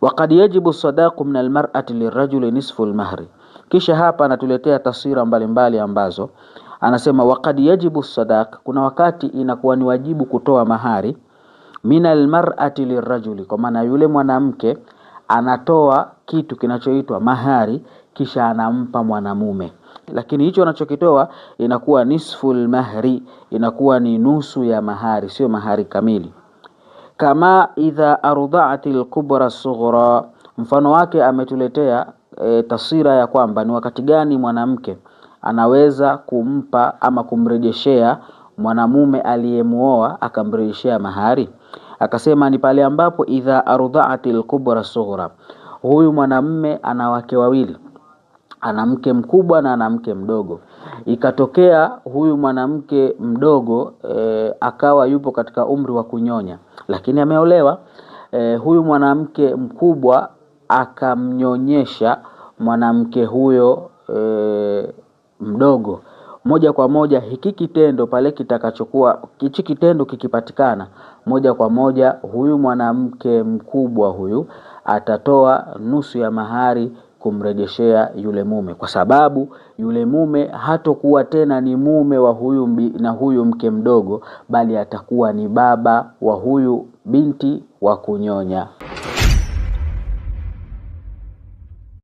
Waqad yajibu sadaqu min almar'ati lirajuli nisfu almahri. Kisha hapa anatuletea taswira mbalimbali ambazo anasema waqad yajibu sadaq, kuna wakati inakuwa ni wajibu kutoa mahari min almar'ati lirajuli, kwa maana yule mwanamke anatoa kitu kinachoitwa mahari kisha anampa mwanamume, lakini hicho anachokitoa inakuwa nisful mahri, inakuwa ni nusu ya mahari, sio mahari kamili. Kama idha arda'atil kubra sughra, mfano wake ametuletea taswira ya kwamba ni wakati gani mwanamke anaweza kumpa ama kumrejeshea mwanamume aliyemuoa akamrejeshea mahari. Akasema ni pale ambapo idha arda'atil kubra sughra, huyu mwanamume ana wake wawili, ana mke mkubwa na ana mke mdogo. Ikatokea huyu mwanamke mdogo akawa yupo katika umri wa kunyonya, lakini ameolewa. Huyu mwanamke mkubwa akamnyonyesha mwanamke huyo mdogo. Moja kwa moja hiki kitendo pale kitakachokuwa hichi kitendo kikipatikana, moja kwa moja huyu mwanamke mkubwa huyu atatoa nusu ya mahari kumrejeshea yule mume, kwa sababu yule mume hatokuwa tena ni mume wa huyu mke mdogo, bali atakuwa ni baba wa huyu binti wa kunyonya.